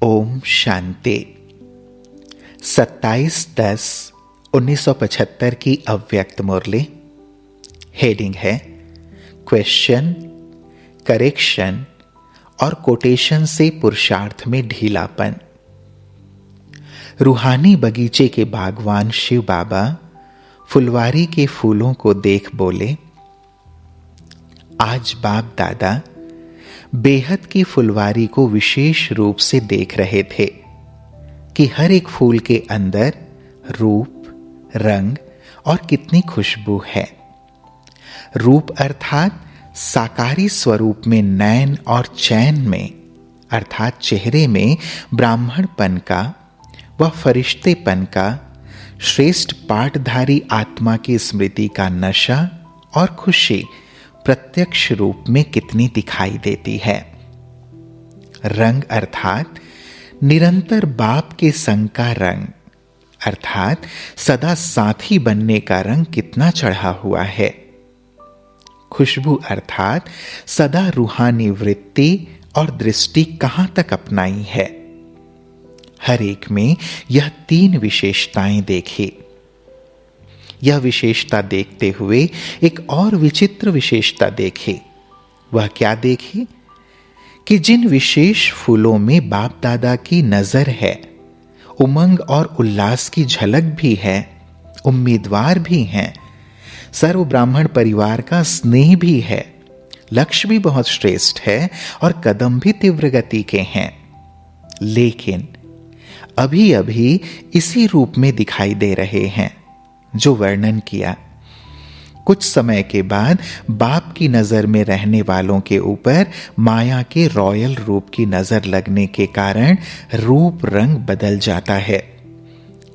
ओम शांति। 27/10/1975 की अव्यक्त मुरली। हेडिंग है क्वेश्चन, करेक्शन और कोटेशन से पुरुषार्थ में ढीलापन। रूहानी बगीचे के बागवान शिव बाबा फुलवारी के फूलों को देख बोले, आज बाप दादा बेहद की फुलवारी को विशेष रूप से देख रहे थे कि हर एक फूल के अंदर रूप, रंग और कितनी खुशबू है। रूप अर्थात साकारी स्वरूप में नैन और चैन में अर्थात चेहरे में ब्राह्मणपन का व फरिश्तेपन का, श्रेष्ठ पाठधारी आत्मा की स्मृति का नशा और खुशी प्रत्यक्ष रूप में कितनी दिखाई देती है। रंग अर्थात निरंतर बाप के संग का रंग अर्थात सदा साथी बनने का रंग कितना चढ़ा हुआ है। खुशबू अर्थात सदा रूहानी वृत्ति और दृष्टि कहां तक अपनाई है। हर एक में यह 3 विशेषताएं देखी। यह विशेषता देखते हुए एक और विचित्र विशेषता देखी। वह क्या देखी कि जिन विशेष फूलों में बाप दादा की नजर है, उमंग और उल्लास की झलक भी है, उम्मीदवार भी हैं, सर्व ब्राह्मण परिवार का स्नेह भी है, लक्ष्य भी बहुत श्रेष्ठ है और कदम भी तीव्र गति के हैं, लेकिन अभी अभी इसी रूप में दिखाई दे रहे हैं जो वर्णन किया। कुछ समय के बाद बाप की नजर में रहने वालों के ऊपर माया के रॉयल रूप की नजर लगने के कारण रूप रंग बदल जाता है।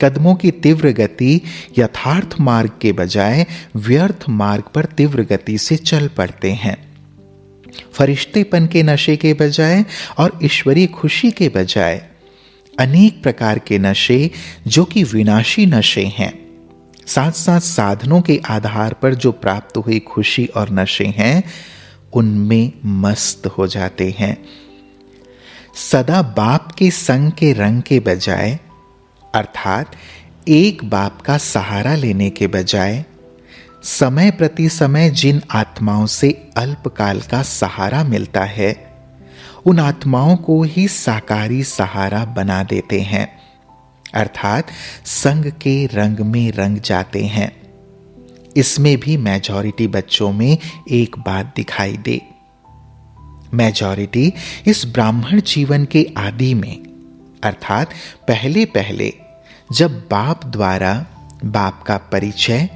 कदमों की तीव्र गति यथार्थ मार्ग के बजाय व्यर्थ मार्ग पर तीव्र गति से चल पड़ते हैं। फरिश्तेपन के नशे के बजाय और ईश्वरीय खुशी के बजाय अनेक प्रकार के नशे जो कि विनाशी नशे हैं, साथ साथ साधनों के आधार पर जो प्राप्त हुई खुशी और नशे हैं, उनमें मस्त हो जाते हैं। सदा बाप के संग के रंग के बजाय अर्थात एक बाप का सहारा लेने के बजाय समय प्रति समय जिन आत्माओं से अल्पकाल का सहारा मिलता है, उन आत्माओं को ही साकारी सहारा बना देते हैं अर्थात संग के रंग में रंग जाते हैं। इसमें भी मेजॉरिटी बच्चों में एक बात दिखाई दे। मेजॉरिटी इस ब्राह्मण जीवन के आदि में अर्थात पहले पहले जब बाप द्वारा बाप का परिचय,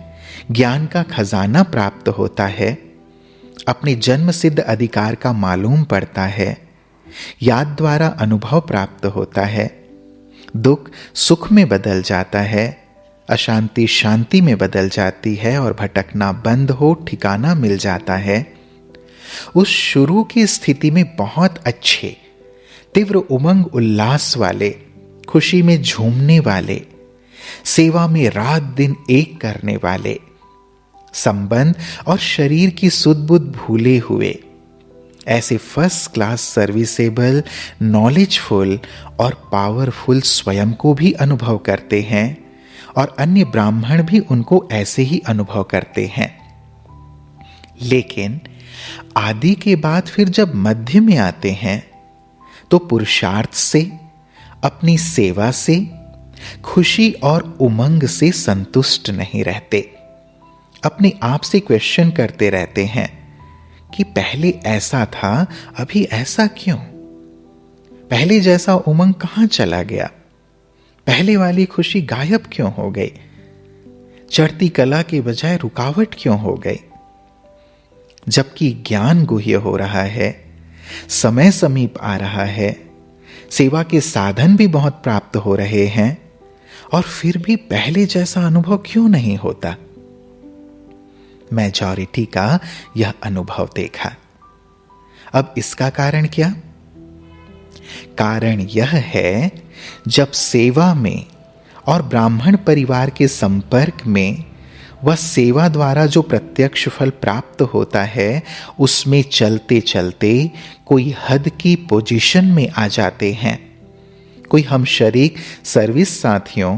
ज्ञान का खजाना प्राप्त होता है, अपने जन्म सिद्ध अधिकार का मालूम पड़ता है, याद द्वारा अनुभव प्राप्त होता है, दुख सुख में बदल जाता है, अशांति शांति में बदल जाती है और भटकना बंद हो ठिकाना मिल जाता है। उस शुरू की स्थिति में बहुत अच्छे तीव्र उमंग उल्लास वाले, खुशी में झूमने वाले, सेवा में रात दिन एक करने वाले, संबंध और शरीर की सुध बुध भूले हुए ऐसे फर्स्ट क्लास सर्विसेबल, नॉलेजफुल और पावरफुल स्वयं को भी अनुभव करते हैं और अन्य ब्राह्मण भी उनको ऐसे ही अनुभव करते हैं। लेकिन आदि के बाद फिर जब मध्य में आते हैं तो पुरुषार्थ से, अपनी सेवा से, खुशी और उमंग से संतुष्ट नहीं रहते। अपने आप से क्वेश्चन करते रहते हैं कि पहले ऐसा था, अभी ऐसा क्यों? पहले जैसा उमंग कहां चला गया? पहले वाली खुशी गायब क्यों हो गई? चढ़ती कला के बजाय रुकावट क्यों हो गई? जबकि ज्ञान गुह्य हो रहा है, समय समीप आ रहा है, सेवा के साधन भी बहुत प्राप्त हो रहे हैं, और फिर भी पहले जैसा अनुभव क्यों नहीं होता? मेजॉरिटी का यह अनुभव देखा। अब इसका कारण क्या? कारण यह है, जब सेवा में और ब्राह्मण परिवार के संपर्क में वह सेवा द्वारा जो प्रत्यक्ष फल प्राप्त होता है, उसमें चलते चलते कोई हद की पोजीशन में आ जाते हैं, कोई हम शरीक सर्विस साथियों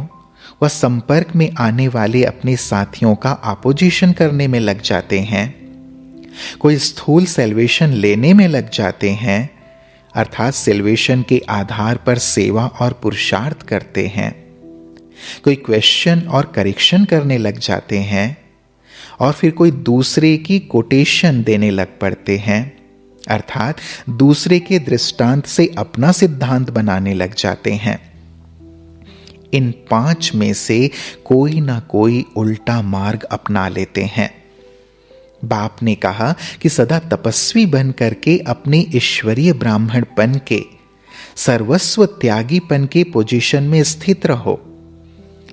व संपर्क में आने वाले अपने साथियों का अपोजिशन करने में लग जाते हैं। कोई स्थूल सेल्वेशन लेने में लग जाते हैं, अर्थात सेल्वेशन के आधार पर सेवा और पुरुषार्थ करते हैं। कोई क्वेश्चन और करेक्शन करने लग जाते हैं और फिर कोई दूसरे की कोटेशन देने लग पड़ते हैं, अर्थात दूसरे के दृष्टांत से अपना सिद्धांत बनाने लग जाते हैं। इन 5 में से कोई ना कोई उल्टा मार्ग अपना लेते हैं। बाप ने कहा कि सदा तपस्वी बन करके अपने ईश्वरीय ब्राह्मणपन के सर्वस्व त्यागीपन के पोजीशन में स्थित रहो,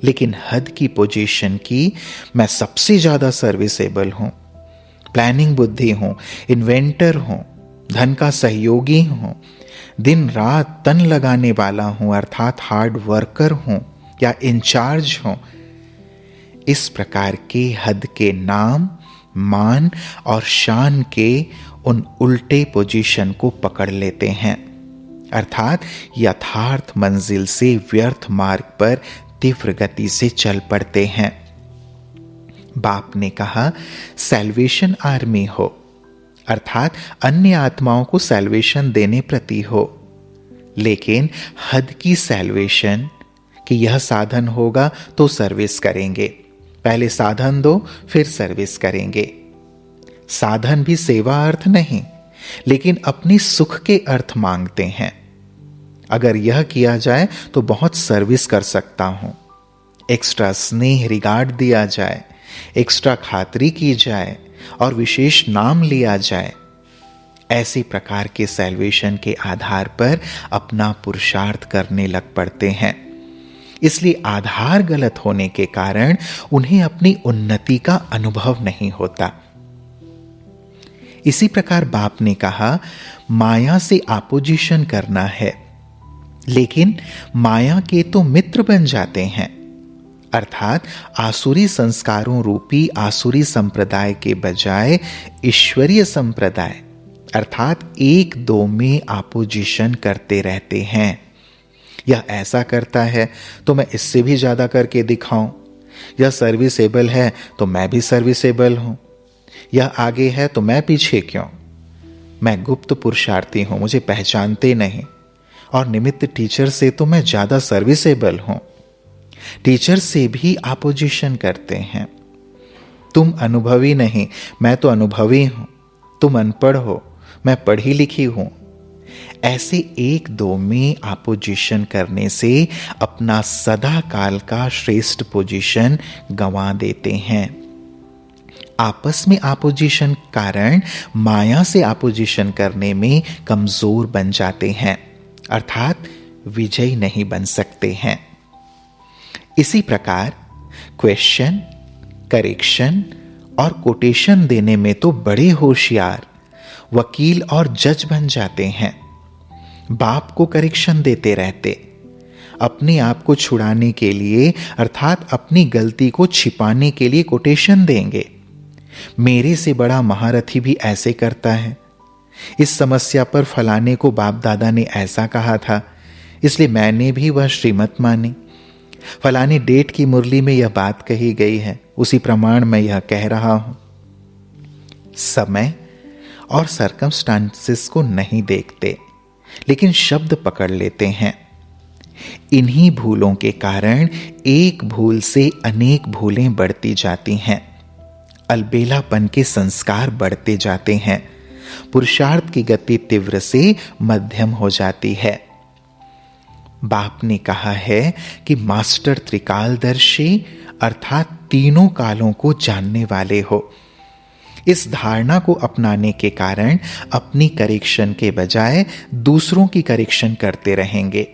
लेकिन हद की पोजीशन की मैं सबसे ज्यादा सर्विसेबल हूं, प्लानिंग बुद्धि हूं, इन्वेंटर हूं, धन का सहयोगी हूं, दिन रात तन लगाने वाला हूं, अर्थात हार्ड वर्कर हूं या इंचार्ज हूं, इस प्रकार के हद के नाम, मान और शान के उन उल्टे पोजीशन को पकड़ लेते हैं, अर्थात यथार्थ मंजिल से व्यर्थ मार्ग पर तीव्र गति से चल पड़ते हैं। बाप ने कहा सैल्वेशन आर्मी हो, अर्थात अन्य आत्माओं को सैल्वेशन देने प्रति हो, लेकिन हद की सैल्वेशन कि यह साधन होगा तो सर्विस करेंगे, पहले साधन दो फिर सर्विस करेंगे। साधन भी सेवा अर्थ नहीं, लेकिन अपनी सुख के अर्थ मांगते हैं। अगर यह किया जाए तो बहुत सर्विस कर सकता हूं, एक्स्ट्रा स्नेह रिगार्ड दिया जाए, एक्स्ट्रा खातरी की जाए और विशेष नाम लिया जाए, ऐसी प्रकार के सैल्वेशन के आधार पर अपना पुरुषार्थ करने लग पड़ते हैं। इसलिए आधार गलत होने के कारण उन्हें अपनी उन्नति का अनुभव नहीं होता। इसी प्रकार बाप ने कहा माया से अपोजिशन करना है, लेकिन माया के तो मित्र बन जाते हैं, अर्थात आसुरी संस्कारों रूपी आसुरी संप्रदाय के बजाय ईश्वरीय संप्रदाय अर्थात 1-2 में अपोजिशन करते रहते हैं। यह ऐसा करता है तो मैं इससे भी ज्यादा करके दिखाऊं, यह सर्विसेबल है तो मैं भी सर्विसेबल हूं, यह आगे है तो मैं पीछे क्यों, मैं गुप्त पुरुषार्थी हूं, मुझे पहचानते नहीं, और निमित्त टीचर से तो मैं ज्यादा सर्विसेबल हूं। टीचर से भी अपोजिशन करते हैं, तुम अनुभवी नहीं, मैं तो अनुभवी हूं, तुम अनपढ़ हो, मैं पढ़ी लिखी हूं। ऐसे 1-2 में अपोजिशन करने से अपना सदा काल का श्रेष्ठ पोजीशन गंवा देते हैं। आपस में अपोजिशन कारण माया से अपोजिशन करने में कमजोर बन जाते हैं, अर्थात विजयी नहीं बन सकते हैं। इसी प्रकार क्वेश्चन, करेक्शन और कोटेशन देने में तो बड़े होशियार वकील और जज बन जाते हैं। बाप को करेक्शन देते रहते, अपने आप को छुड़ाने के लिए अर्थात अपनी गलती को छिपाने के लिए कोटेशन देंगे। मेरे से बड़ा महारथी भी ऐसे करता है, इस समस्या पर फलाने को बाप दादा ने ऐसा कहा था, इसलिए मैंने भी वह श्रीमत मानी। फलाने डेट की मुरली में यह बात कही गई है, उसी प्रमाण मैं यह कह रहा हूं। समय और सर्कमस्टांसेस को नहीं देखते, लेकिन शब्द पकड़ लेते हैं। इन्हीं भूलों के कारण एक भूल से अनेक भूलें बढ़ती जाती हैं, अलबेलापन के संस्कार बढ़ते जाते हैं, पुरुषार्थ की गति तीव्र से मध्यम हो जाती है। बाप ने कहा है कि मास्टर त्रिकालदर्शी अर्थात तीनों कालों को जानने वाले हो। इस धारणा को अपनाने के कारण अपनी करेक्शन के बजाय दूसरों की करेक्शन करते रहेंगे।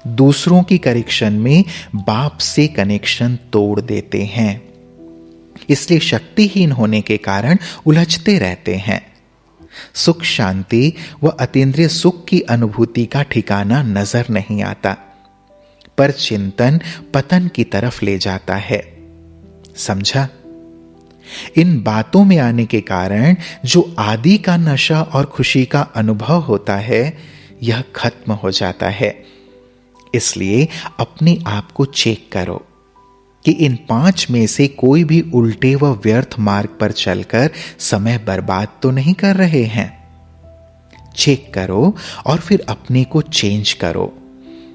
दूसरों की करेक्शन में बाप से कनेक्शन तोड़ देते हैं, इसलिए शक्तिहीन होने के कारण उलझते रहते हैं। सुख शांति व अतीन्द्रिय सुख की अनुभूति का ठिकाना नजर नहीं आता, पर चिंतन पतन की तरफ ले जाता है। समझा? इन बातों में आने के कारण जो आदि का नशा और खुशी का अनुभव होता है, यह खत्म हो जाता है। इसलिए अपने आप को चेक करो कि इन 5 में से कोई भी उल्टे व व्यर्थ मार्ग पर चलकर समय बर्बाद तो नहीं कर रहे हैं। चेक करो और फिर अपने को चेंज करो,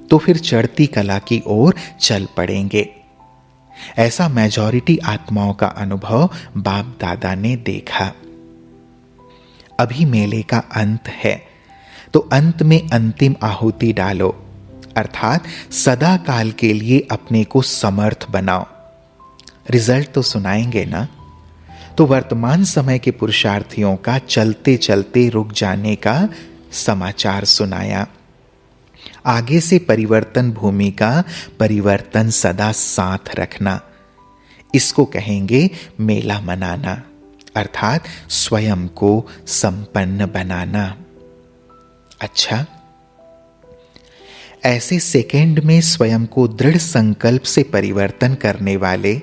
तो फिर चढ़ती कला की ओर चल पड़ेंगे। ऐसा मेजॉरिटी आत्माओं का अनुभव बाप दादा ने देखा। अभी मेले का अंत है, तो अंत में अंतिम आहुति डालो, अर्थात सदा काल के लिए अपने को समर्थ बनाओ। रिजल्ट तो सुनाएंगे ना। तो वर्तमान समय के पुरुषार्थियों का चलते चलते रुक जाने का समाचार सुनाया। आगे से परिवर्तन भूमि का परिवर्तन सदा साथ रखना, इसको कहेंगे मेला मनाना, अर्थात स्वयं को संपन्न बनाना। अच्छा, ऐसे सेकंड में स्वयं को दृढ़ संकल्प से परिवर्तन करने वाले,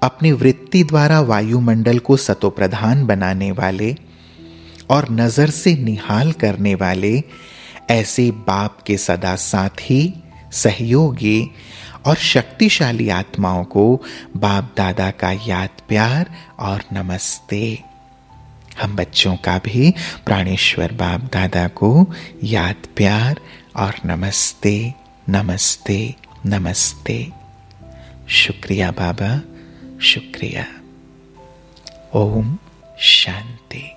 अपनी वृत्ति द्वारा वायुमंडल को सतोप्रधान बनाने वाले और नजर से निहाल करने वाले ऐसे बाप के सदा साथी, सहयोगी और शक्तिशाली आत्माओं को बाप दादा का याद प्यार और नमस्ते। हम बच्चों का भी प्राणेश्वर बाप दादा को याद प्यार और नमस्ते नमस्ते नमस्ते। शुक्रिया बाबा, शुक्रिया। ओम शांति।